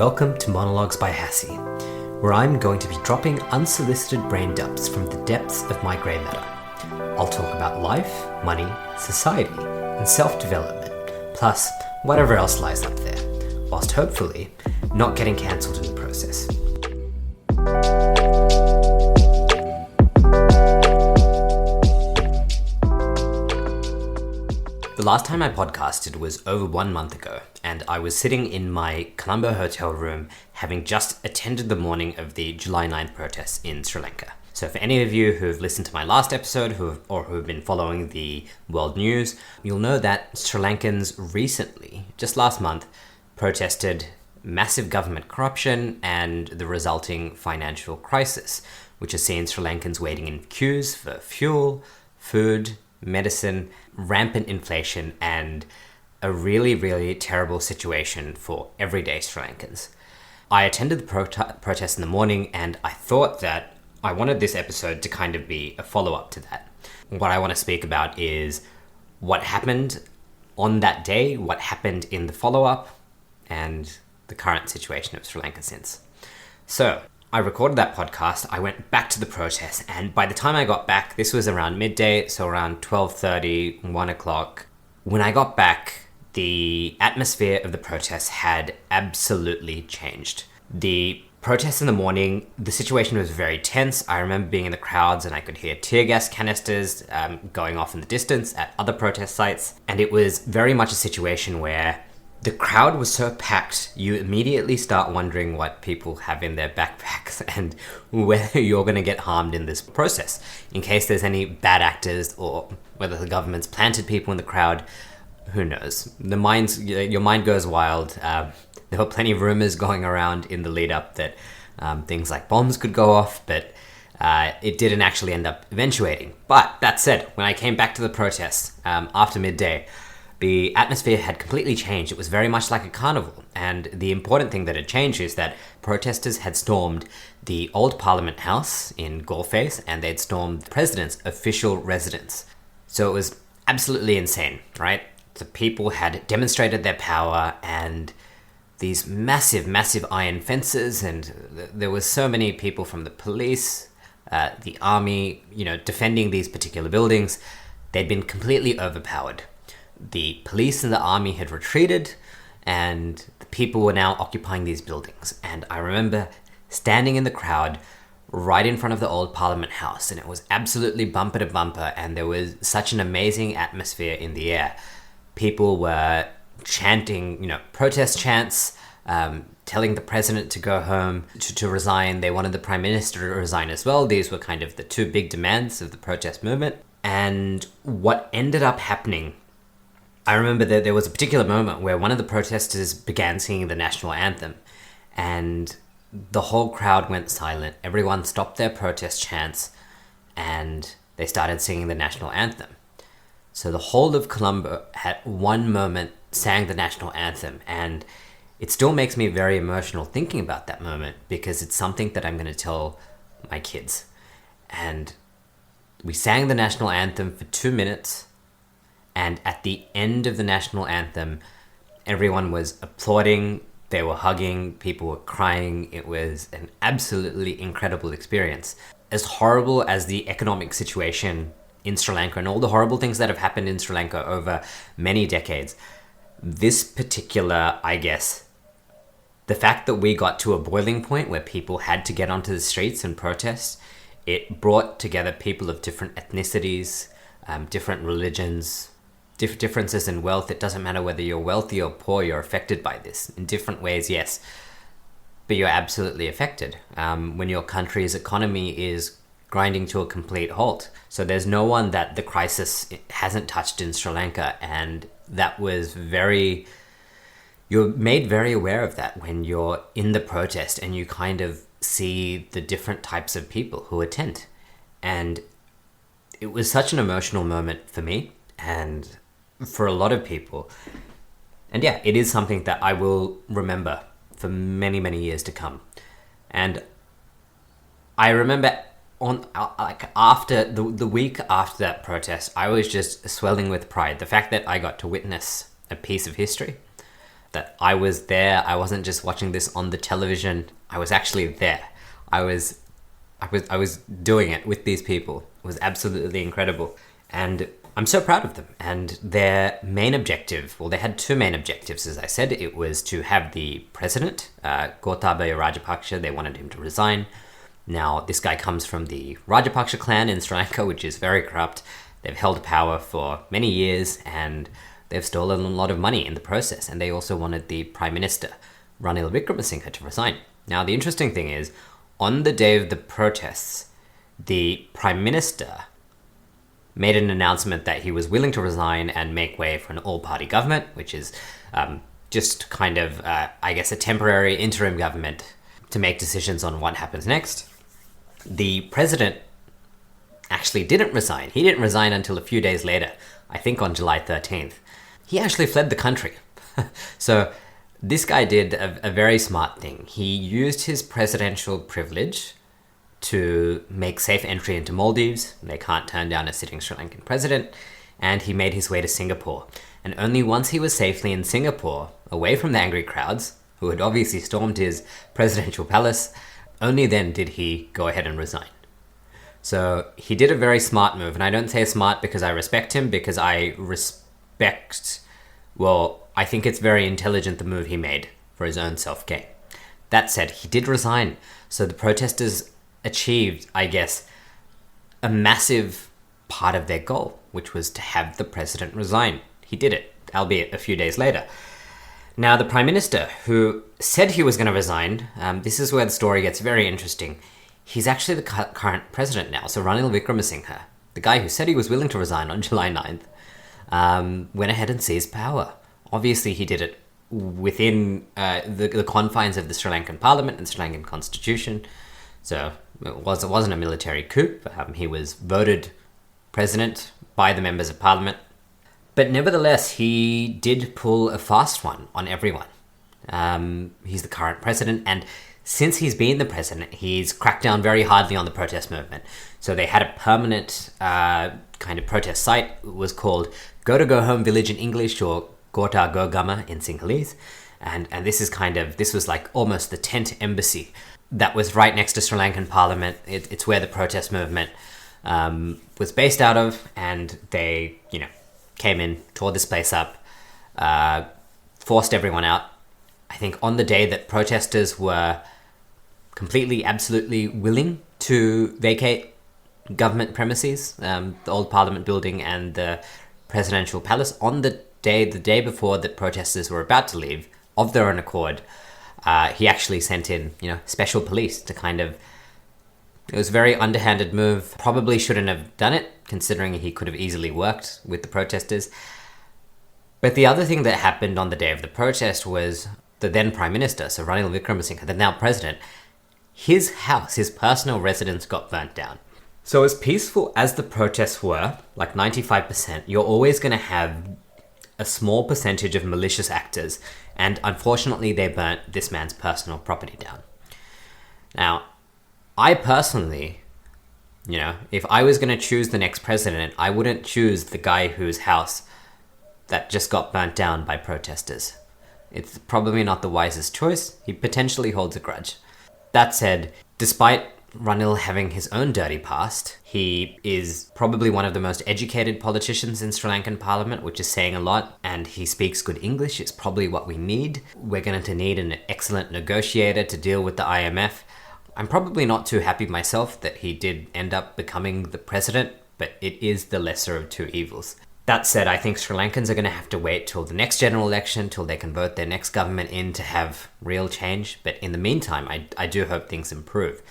Welcome to Monologues by Hassie, where I'm going to be dropping unsolicited brain dumps from the depths of my grey matter. I'll talk about life, money, society, and self-development, plus whatever else lies up there, whilst hopefully not getting cancelled in the process. The last time I podcasted was over 1 month ago, and I was sitting in my Colombo hotel room having just attended the morning of the July 9th protests in Sri Lanka. So for any of you who have listened to my last episode who have been following the world news, you'll know that Sri Lankans recently, just last month, protested massive government corruption and the resulting financial crisis, which has seen Sri Lankans waiting in queues for fuel, food, medicine, rampant inflation, and a really, really terrible situation for everyday Sri Lankans. I attended the protest in the morning, and I thought that I wanted this episode to kind of be a follow-up to that. What I want to speak about is what happened on that day, what happened in the follow-up, and the current situation of Sri Lanka since. So, I recorded that podcast, I went back to the protest, and by the time I got back, this was around midday, so around 12:30, 1 o'clock. When I got back, the atmosphere of the protest had absolutely changed. The protests in the morning, the situation was very tense. I remember being in the crowds and I could hear tear gas canisters going off in the distance at other protest sites, and it was very much a situation where the crowd was so packed, you immediately start wondering what people have in their backpacks and whether you're going to get harmed in this process, in case there's any bad actors or whether the government's planted people in the crowd. Who knows? Your mind goes wild. There were plenty of rumors going around in the lead up that things like bombs could go off, but it didn't actually end up eventuating. But that said, when I came back to the protests after midday, the atmosphere had completely changed. It was very much like a carnival. And the important thing that had changed is that protesters had stormed the old Parliament House in Galle, and they'd stormed the president's official residence. So it was absolutely insane, right? The people had demonstrated their power, and these massive, massive iron fences, and there was so many people from the police, the army, defending these particular buildings. They'd been completely overpowered. The police and the army had retreated, and the people were now occupying these buildings. And I remember standing in the crowd right in front of the old Parliament House, and it was absolutely bumper to bumper, and there was such an amazing atmosphere in the air. People were chanting, protest chants, telling the president to go home, to resign. They wanted the prime minister to resign as well. These were kind of the two big demands of the protest movement. And what ended up happening, I remember that there was a particular moment where one of the protesters began singing the national anthem, and the whole crowd went silent. Everyone stopped their protest chants, and they started singing the national anthem. So the whole of Colombo at one moment sang the national anthem, and it still makes me very emotional thinking about that moment, because it's something that I'm going to tell my kids. And we sang the national anthem for 2 minutes, and at the end of the national anthem, everyone was applauding, they were hugging, people were crying. It was an absolutely incredible experience. As horrible as the economic situation in Sri Lanka and all the horrible things that have happened in Sri Lanka over many decades, this particular, the fact that we got to a boiling point where people had to get onto the streets and protest, it brought together people of different ethnicities, different religions, differences in wealth. It doesn't matter whether you're wealthy or poor, you're affected by this in different ways, yes, but you're absolutely affected when your country's economy is grinding to a complete halt. So there's no one that the crisis hasn't touched in Sri Lanka, and that was you're made very aware of that when you're in the protest and you kind of see the different types of people who attend. And it was such an emotional moment for me and for a lot of people. And yeah, it is something that I will remember for many, many years to come. And I remember after the week after that protest, I was just swelling with pride. The fact that I got to witness a piece of history that I was there. I wasn't just watching this on the television. I was actually there. I was doing it with these people. It was absolutely incredible. And I'm so proud of them. And their main objective, well, they had two main objectives, as I said. It was to have the president, Gotabaya Rajapaksa, they wanted him to resign. Now, this guy comes from the Rajapaksa clan in Sri Lanka, which is very corrupt. They've held power for many years, and they've stolen a lot of money in the process. And they also wanted the Prime Minister, Ranil Wickremesinghe, to resign. Now, the interesting thing is, on the day of the protests, the Prime Minister made an announcement that he was willing to resign and make way for an all-party government, which is just kind of, I guess, a temporary interim government to make decisions on what happens next. The president actually didn't resign. He didn't resign until a few days later, I think on July 13th. He actually fled the country. So this guy did a very smart thing. He used his presidential privilege to make safe entry into Maldives. They can't turn down a sitting Sri Lankan president. And he made his way to Singapore. And only once he was safely in Singapore, away from the angry crowds, who had obviously stormed his presidential palace, only then did he go ahead and resign. So he did a very smart move. And I don't say smart because I respect him, because I think it's very intelligent, the move he made for his own self-gain. That said, he did resign. So the protesters achieved, I guess, a massive part of their goal, which was to have the president resign. He did it, albeit a few days later. Now, the Prime Minister, who said he was going to resign, this is where the story gets very interesting. He's actually the current president now. So Ranil Wickremesinghe, the guy who said he was willing to resign on July 9th, went ahead and seized power. Obviously, he did it within the confines of the Sri Lankan Parliament and Sri Lankan Constitution. So it wasn't a military coup. He was voted president by the members of Parliament. But nevertheless, he did pull a fast one on everyone. He's the current president, and since he's been the president, he's cracked down very hardly on the protest movement. So they had a permanent kind of protest site. It was called Go to Go Home Village in English, or Gota Go Gama in Sinhalese. And this was like almost the tent embassy that was right next to Sri Lankan Parliament. It's where the protest movement was based out of, and they, came in, tore this place up, forced everyone out. I think on the day that protesters were completely, absolutely willing to vacate government premises, the old Parliament building and the presidential palace, on the day before that protesters were about to leave, of their own accord, he actually sent in, special police to it was a very underhanded move. Probably shouldn't have done it, considering he could have easily worked with the protesters. But the other thing that happened on the day of the protest was the then Prime Minister, so Ranil Wickremesinghe, the now President, his house, his personal residence, got burnt down. So as peaceful as the protests were, like 95%, you're always going to have a small percentage of malicious actors, and unfortunately they burnt this man's personal property down. Now, I personally, if I was going to choose the next president, I wouldn't choose the guy whose house that just got burnt down by protesters. It's probably not the wisest choice. He potentially holds a grudge. That said, despite Ranil having his own dirty past, he is probably one of the most educated politicians in Sri Lankan Parliament, which is saying a lot, and he speaks good English. It's probably what we need. We're going to need an excellent negotiator to deal with the IMF. I'm probably not too happy myself that he did end up becoming the president, but it is the lesser of two evils. That said, I think Sri Lankans are going to have to wait till the next general election, till they can vote their next government in to have real change. But in the meantime, I do hope things improve.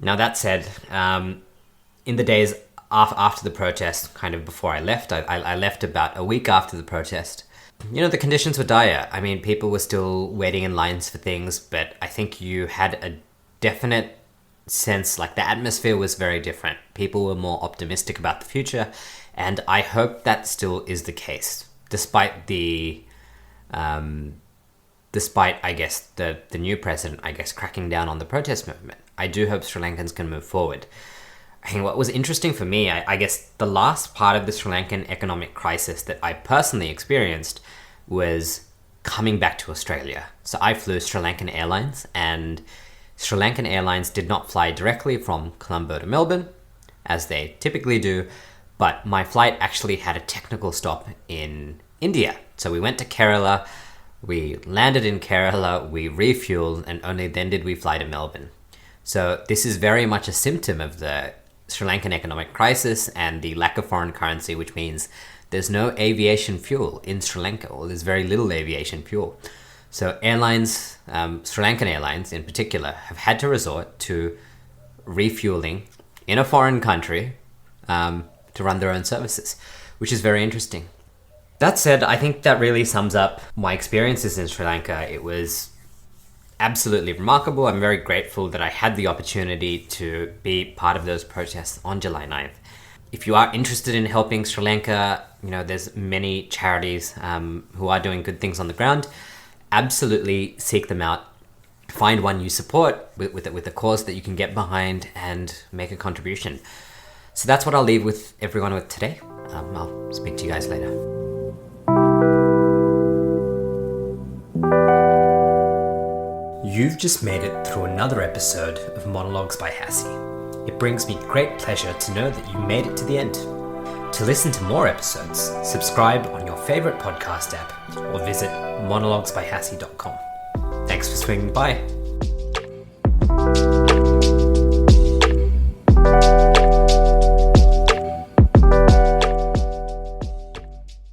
Now, that said, in the days after the protest, kind of before I left, I left about a week after the protest. The conditions were dire. I mean, people were still waiting in lines for things, but I think you had a definite sense, like the atmosphere was very different. People were more optimistic about the future, and I hope that still is the case, despite I guess, the new president, I guess, cracking down on the protest movement. I do hope Sri Lankans can move forward. I think what was interesting for me, I guess the last part of the Sri Lankan economic crisis that I personally experienced was coming back to Australia. So I flew Sri Lankan Airlines, and Sri Lankan Airlines did not fly directly from Colombo to Melbourne, as they typically do, but my flight actually had a technical stop in India. So we went to Kerala, we landed in Kerala, we refueled, and only then did we fly to Melbourne. So this is very much a symptom of the Sri Lankan economic crisis and the lack of foreign currency, which means there's no aviation fuel in Sri Lanka, or there's very little aviation fuel. So airlines, Sri Lankan Airlines in particular, have had to resort to refueling in a foreign country to run their own services, which is very interesting. That said, I think that really sums up my experiences in Sri Lanka. It was absolutely remarkable. I'm very grateful that I had the opportunity to be part of those protests on July 9th. If you are interested in helping Sri Lanka, there's many charities who are doing good things on the ground. Absolutely seek them out. Find one you support with a cause that you can get behind and make a contribution. So that's what I'll leave with everyone with today. I'll speak to you guys later. You've just made it through another episode of Monologues by Hassie. It brings me great pleasure to know that you made it to the end. To listen to more episodes, subscribe on your favorite podcast app or visit monologuesbyhassie.com. Thanks for swinging by.